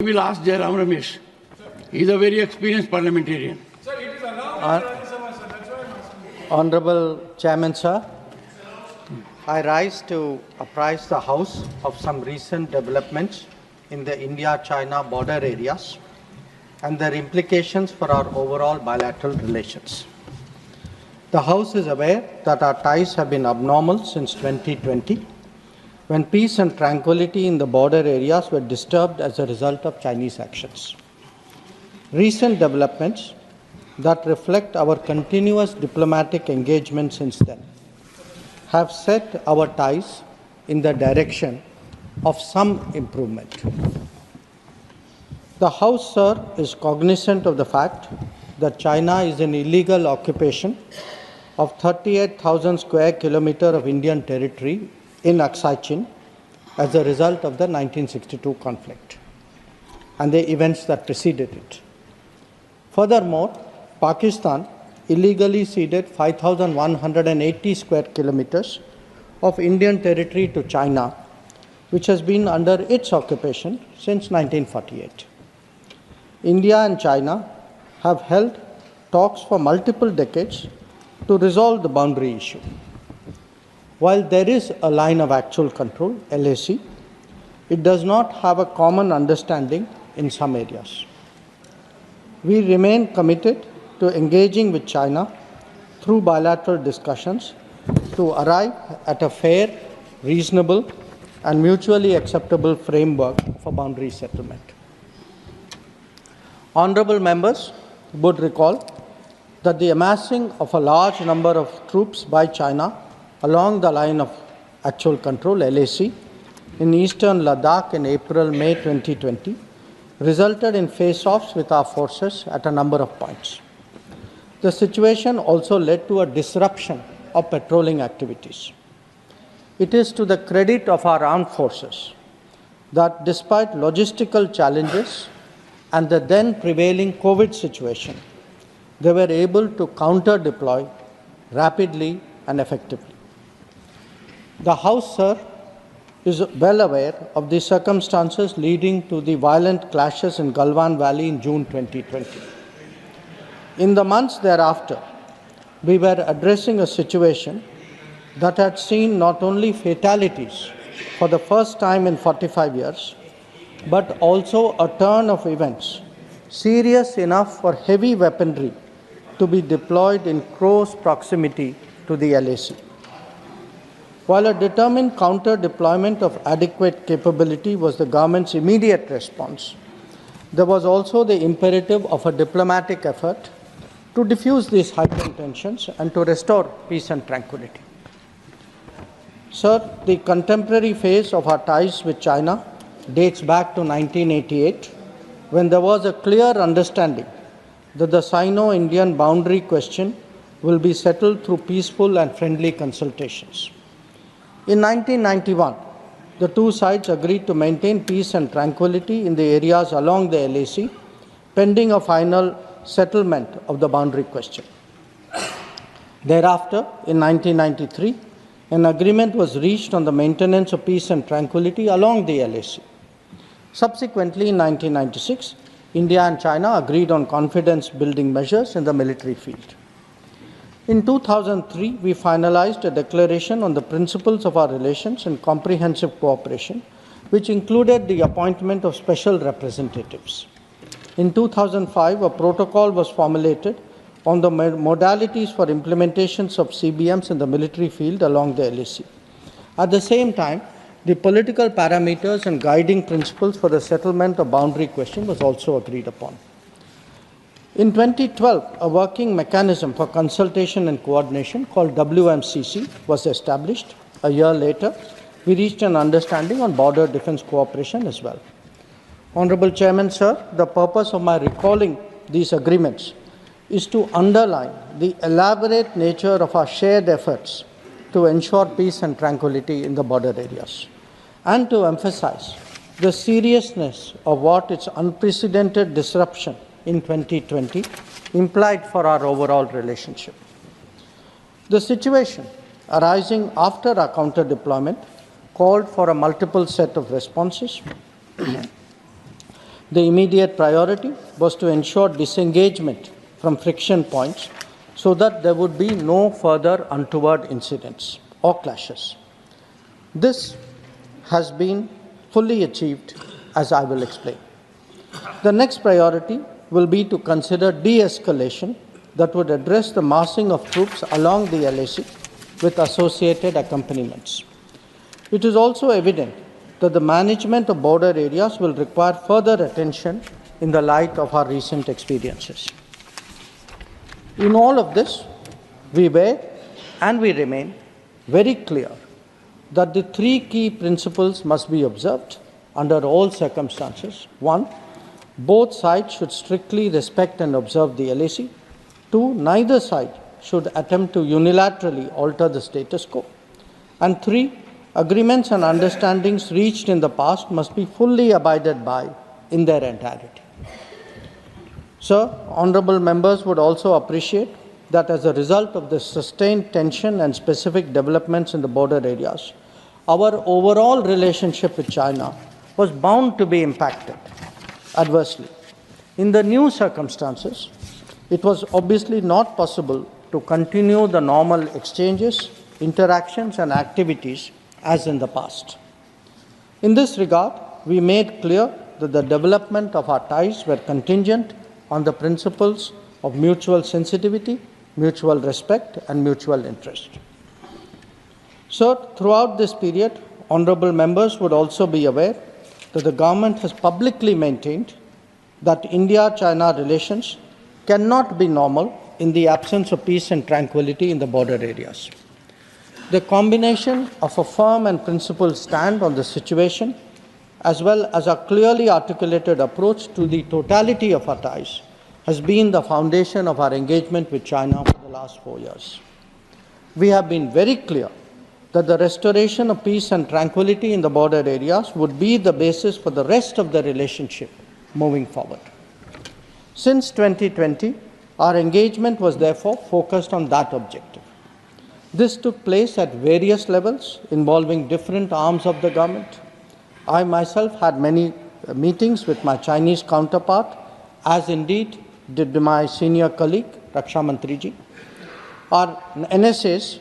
We will ask Jairam Ramesh. He is a very experienced parliamentarian. Sir, it is allowed in the Rajya Sabha, sir. That's why I'm asking. Honorable Chairman, sir, I rise to apprise the House of some recent developments in the India-China border areas and their implications for our overall bilateral relations. The House is aware that our ties have been abnormal since 2020, when peace and tranquility in the border areas were disturbed as a result of Chinese actions. Recent developments that reflect our continuous diplomatic engagement since then have set our ties in the direction of some improvement. The House, sir, is cognizant of the fact that China is in illegal occupation of 38,000 square kilometers of Indian territory in Aksai Chin as a result of the 1962 conflict and the events that preceded it. Furthermore, Pakistan illegally ceded 5,180 square kilometers of Indian territory to China, which has been under its occupation since 1948. India and China have held talks for multiple decades to resolve the boundary issue. While there is a line of actual control, LAC, it does not have a common understanding in some areas. We remain committed to engaging with China through bilateral discussions to arrive at a fair, reasonable, and mutually acceptable framework for boundary settlement. Honorable members would recall that the amassing of a large number of troops by China along the line of actual control, LAC, in eastern Ladakh in April-May 2020 resulted in face-offs with our forces at a number of points. The situation also led to a disruption of patrolling activities. It is to the credit of our armed forces that despite logistical challenges and the then prevailing COVID situation, they were able to counter-deploy rapidly and effectively. The House, sir, is well aware of the circumstances leading to the violent clashes in Galwan Valley in June 2020. In the months thereafter, we were addressing a situation that had seen not only fatalities for the first time in 45 years, but also a turn of events serious enough for heavy weaponry to be deployed in close proximity to the LAC. While a determined counter-deployment of adequate capability was the government's immediate response, there was also the imperative of a diplomatic effort to diffuse these heightened tensions and to restore peace and tranquility. Sir, the contemporary phase of our ties with China dates back to 1988, when there was a clear understanding that the Sino-Indian boundary question will be settled through peaceful and friendly consultations. In 1991, the two sides agreed to maintain peace and tranquility in the areas along the LAC, pending a final settlement of the boundary question. Thereafter, in 1993, an agreement was reached on the maintenance of peace and tranquility along the LAC. Subsequently, in 1996, India and China agreed on confidence-building measures in the military field. In 2003, we finalized a declaration on the principles of our relations and comprehensive cooperation, which included the appointment of special representatives. In 2005, a protocol was formulated on the modalities for implementations of CBMs in the military field along the LAC. At the same time, the political parameters and guiding principles for the settlement of boundary question was also agreed upon. In 2012, a working mechanism for consultation and coordination called WMCC was established. A year later, we reached an understanding on border defense cooperation as well. Honorable Chairman, sir, the purpose of my recalling these agreements is to underline the elaborate nature of our shared efforts to ensure peace and tranquility in the border areas, and to emphasize the seriousness of what its unprecedented disruption in 2020 implied for our overall relationship. The situation arising after our counter-deployment called for a multiple set of responses. The immediate priority was to ensure disengagement from friction points so that there would be no further untoward incidents or clashes. This has been fully achieved, as I will explain. The next priority will be to consider de-escalation that would address the massing of troops along the LAC with associated accompaniments. It is also evident that the management of border areas will require further attention in the light of our recent experiences. In all of this, we were and we remain very clear that the three key principles must be observed under all circumstances. One, both sides should strictly respect and observe the LAC. Two, neither side should attempt to unilaterally alter the status quo. And three, agreements and understandings reached in the past must be fully abided by in their entirety. Sir, honorable members would also appreciate that as a result of the sustained tension and specific developments in the border areas, our overall relationship with China was bound to be impacted adversely. In the new circumstances, it was obviously not possible to continue the normal exchanges, interactions, and activities as in the past. In this regard, we made clear that the development of our ties were contingent on the principles of mutual sensitivity, mutual respect, and mutual interest. Sir, throughout this period, honorable members would also be aware that the government has publicly maintained that India-China relations cannot be normal in the absence of peace and tranquility in the border areas. The combination of a firm and principled stand on the situation, as well as a clearly articulated approach to the totality of our ties, has been the foundation of our engagement with China for the last 4 years. We have been very clear that the restoration of peace and tranquility in the border areas would be the basis for the rest of the relationship moving forward. Since 2020, our engagement was therefore focused on that objective. This took place at various levels involving different arms of the government. I myself had many meetings with my Chinese counterpart, as indeed did my senior colleague, Raksha Mantriji. Our NSAs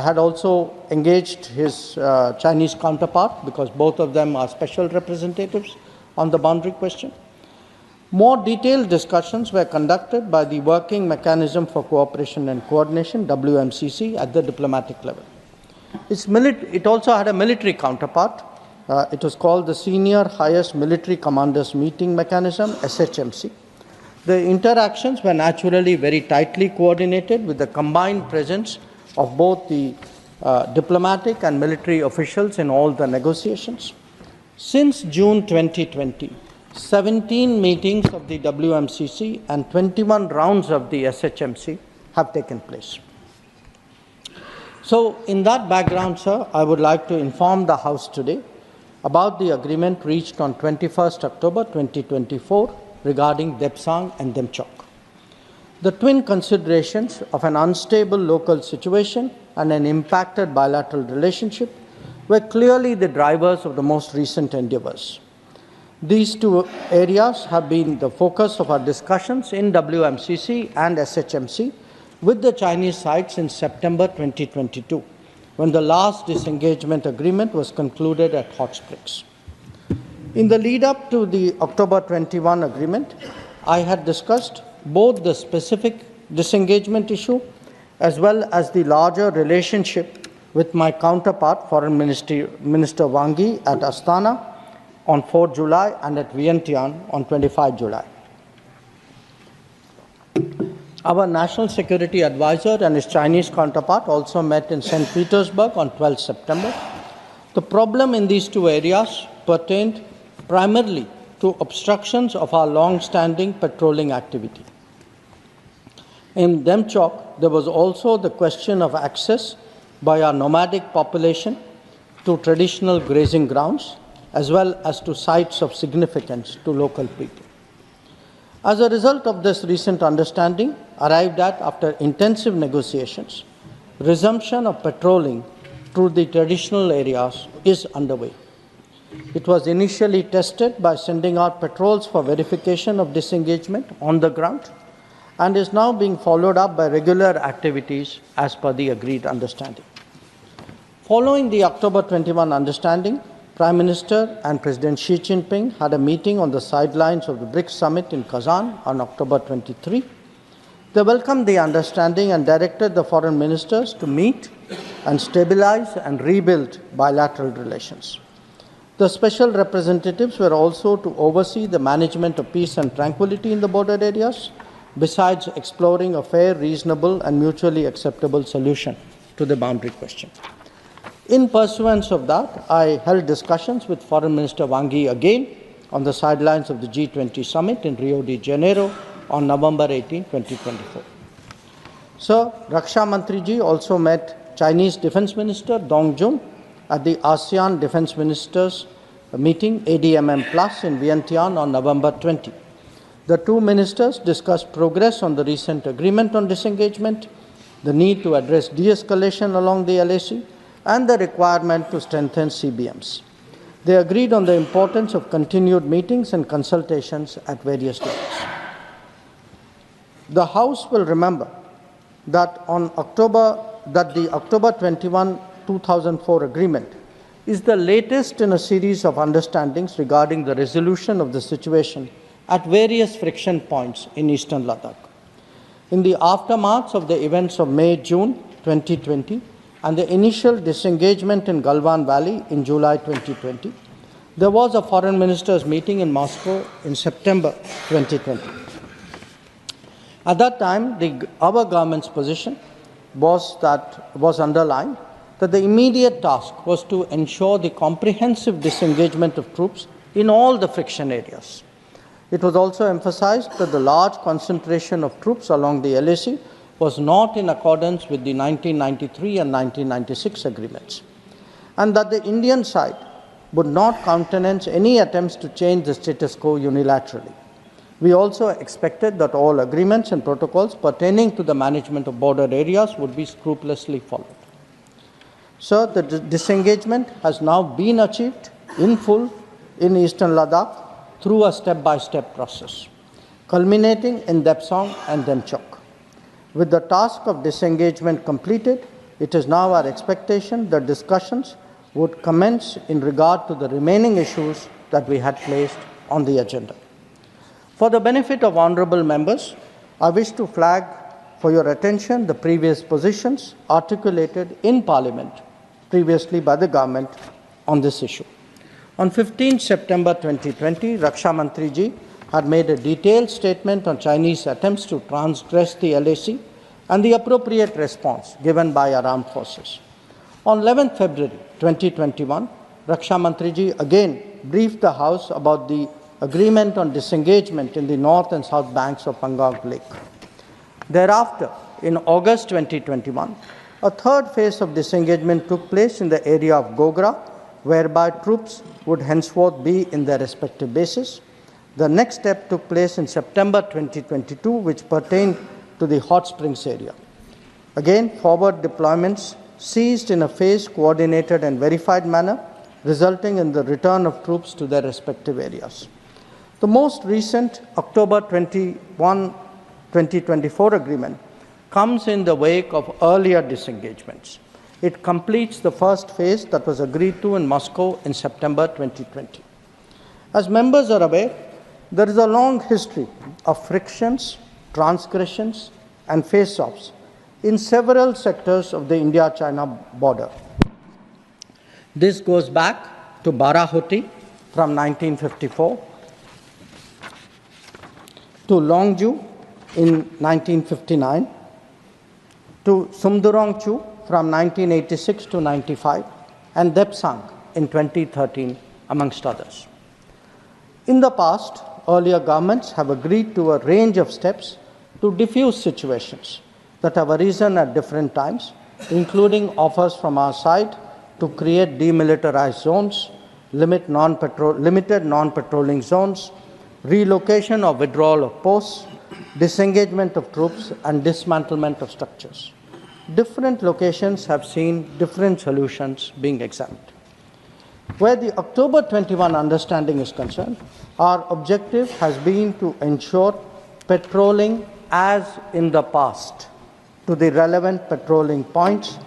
had also engaged his Chinese counterpart because both of them are special representatives on the boundary question. More detailed discussions were conducted by the Working Mechanism for Cooperation and Coordination, WMCC, at the diplomatic level. It also had a military counterpart. It was called the Senior Highest Military Commanders Meeting Mechanism, SHMC. The interactions were naturally very tightly coordinated with the combined presence of both the diplomatic and military officials in all the negotiations. Since June 2020, 17 meetings of the WMCC and 21 rounds of the SHMC have taken place. So, in that background, sir, I would like to inform the House today about the agreement reached on 21st October 2024 regarding Depsang and Demchok. The twin considerations of an unstable local situation and an impacted bilateral relationship were clearly the drivers of the most recent endeavors. These two areas have been the focus of our discussions in WMCC and SHMC with the Chinese side since September 2022, when the last disengagement agreement was concluded at Hot Springs. In the lead up to the October 21 agreement, I had discussed both the specific disengagement issue as well as the larger relationship with my counterpart, Foreign Minister Wang Yi, at Astana on 4 July and at Vientiane on 25 July. Our National Security Advisor and his Chinese counterpart also met in St. Petersburg on 12 September. The problem in these two areas pertained primarily to obstructions of our long-standing patrolling activity. In Demchok, there was also the question of access by our nomadic population to traditional grazing grounds, as well as to sites of significance to local people. As a result of this recent understanding, arrived at after intensive negotiations, resumption of patrolling through the traditional areas is underway. It was initially tested by sending out patrols for verification of disengagement on the ground and is now being followed up by regular activities as per the agreed understanding. Following the October 21 understanding, Prime Minister and President Xi Jinping had a meeting on the sidelines of the BRICS summit in Kazan on October 23. They welcomed the understanding and directed the foreign ministers to meet and stabilize and rebuild bilateral relations. The special representatives were also to oversee the management of peace and tranquility in the border areas, besides exploring a fair, reasonable, and mutually acceptable solution to the boundary question. In pursuance of that, I held discussions with Foreign Minister Wang Yi again on the sidelines of the G20 summit in Rio de Janeiro on November 18, 2024. Sir, Raksha Mantri ji also met Chinese Defense Minister Dong Jun at the ASEAN Defense Ministers meeting ADMM Plus in Vientiane on November 20. The two ministers discussed progress on the recent agreement on disengagement, the need to address de-escalation along the LAC, and the requirement to strengthen CBMs. They agreed on the importance of continued meetings and consultations at various levels. The House will remember that the October 21, 2004 agreement is the latest in a series of understandings regarding the resolution of the situation at various friction points in eastern Ladakh. In the aftermath of the events of May-June 2020 and the initial disengagement in Galwan Valley in July 2020, there was a foreign ministers' meeting in Moscow in September 2020. At that time, our government's position was underlined that the immediate task was to ensure the comprehensive disengagement of troops in all the friction areas. It was also emphasized that the large concentration of troops along the LAC was not in accordance with the 1993 and 1996 agreements, and that the Indian side would not countenance any attempts to change the status quo unilaterally. We also expected that all agreements and protocols pertaining to the management of border areas would be scrupulously followed. Sir, the disengagement has now been achieved in full in eastern Ladakh through a step-by-step process, culminating in Depsang and Demchok. With the task of disengagement completed, it is now our expectation that discussions would commence in regard to the remaining issues that we had placed on the agenda. For the benefit of honourable members, I wish to flag for your attention the previous positions articulated in Parliament previously by the government on this issue. On 15 September 2020, Raksha Mantri ji had made a detailed statement on Chinese attempts to transgress the LAC and the appropriate response given by our armed forces. On 11 February 2021, Raksha Mantri ji again briefed the House about the agreement on disengagement in the north and south banks of Pangong Lake. Thereafter, in August 2021, a third phase of disengagement took place in the area of Gogra, whereby troops would henceforth be in their respective bases. The next step took place in September 2022, which pertained to the Hot Springs area. Again, forward deployments ceased in a phased, coordinated and verified manner, resulting in the return of troops to their respective areas. The most recent October 21, 2024 agreement comes in the wake of earlier disengagements. It completes the first phase that was agreed to in Moscow in September 2020. As members are aware, there is a long history of frictions, transgressions, and face-offs in several sectors of the India-China border. This goes back to Barahuti from 1954, to Longju in 1959, to Sumdurongchu from 1986 to 95, and Depsang in 2013, amongst others. In the past, earlier governments have agreed to a range of steps to diffuse situations that have arisen at different times, including offers from our side to create demilitarized zones, limited non-patrolling zones, relocation or withdrawal of posts, disengagement of troops, and dismantlement of structures. Different locations have seen different solutions being examined. Where the October 21 understanding is concerned, our objective has been to ensure patrolling as in the past to the relevant patrolling points,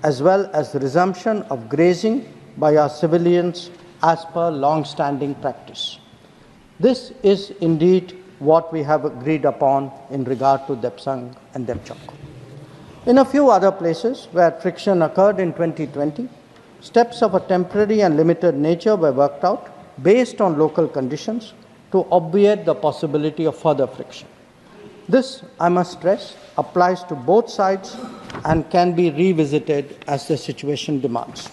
as well as the resumption of grazing by our civilians as per long-standing practice. This is indeed what we have agreed upon in regard to Depsang and Depchok. In a few other places where friction occurred in 2020, steps of a temporary and limited nature were worked out based on local conditions to obviate the possibility of further friction. This, I must stress, applies to both sides and can be revisited as the situation demands.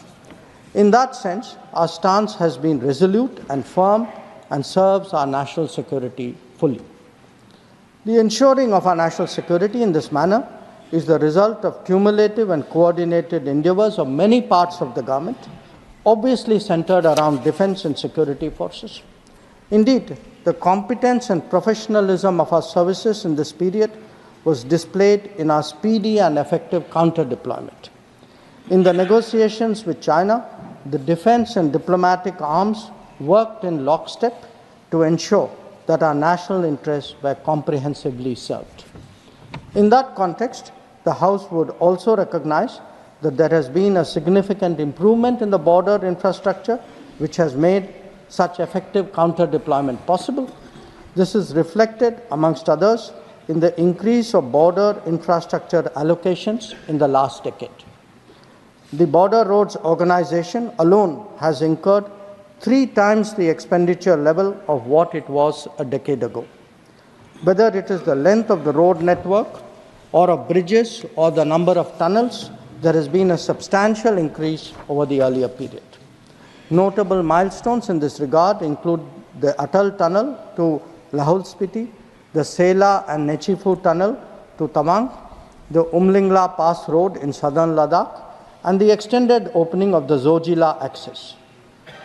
In that sense, our stance has been resolute and firm and serves our national security fully. The ensuring of our national security in this manner is the result of cumulative and coordinated endeavors of many parts of the government, obviously centered around defense and security forces. Indeed, the competence and professionalism of our services in this period was displayed in our speedy and effective counter-deployment. In the negotiations with China, the defense and diplomatic arms worked in lockstep to ensure that our national interests were comprehensively served. In that context, the House would also recognize that there has been a significant improvement in the border infrastructure, which has made such effective counter-deployment possible. This is reflected, amongst others, in the increase of border infrastructure allocations in the last decade. The Border Roads Organization alone has incurred 3 times the expenditure level of what it was a decade ago. Whether it is the length of the road network or of bridges or the number of tunnels, there has been a substantial increase over the earlier period. Notable milestones in this regard include the Atal Tunnel to Lahul Spiti, the Sela and Nechifu Tunnel to Tawang, the Umlingla Pass Road in southern Ladakh, and the extended opening of the Zojila axis.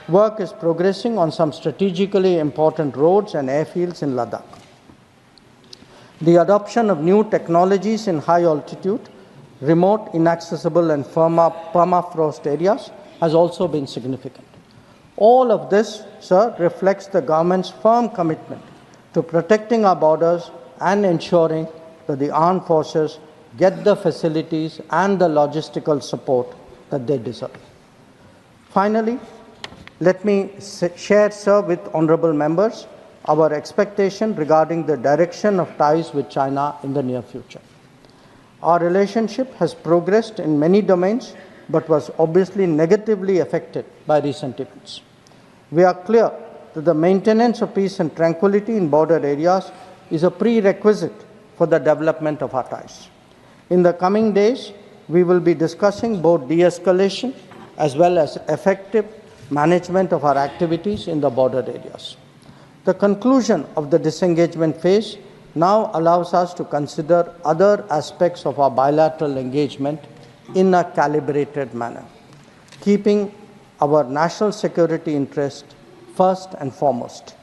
Work is progressing on some strategically important roads and airfields in Ladakh. The adoption of new technologies in high altitude, remote, inaccessible, and permafrost areas has also been significant. All of this, sir, reflects the government's firm commitment to protecting our borders and ensuring that the armed forces get the facilities and the logistical support that they deserve. Finally, let me share, sir, with honorable members our expectation regarding the direction of ties with China in the near future. Our relationship has progressed in many domains, but was obviously negatively affected by recent events. We are clear that the maintenance of peace and tranquility in border areas is a prerequisite for the development of our ties. In the coming days, we will be discussing both de-escalation as well as effective management of our activities in the border areas. The conclusion of the disengagement phase now allows us to consider other aspects of our bilateral engagement in a calibrated manner, keeping our national security interest first and foremost.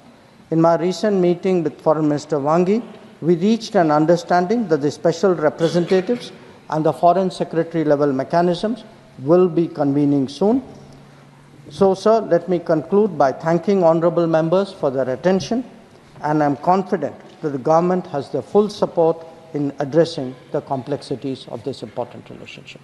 In my recent meeting with Foreign Minister Wang Yi, we reached an understanding that the special representatives and the Foreign Secretary level mechanisms will be convening soon. So, sir, let me conclude by thanking honorable members for their attention, and I am confident that the government has their full support in addressing the complexities of this important relationship.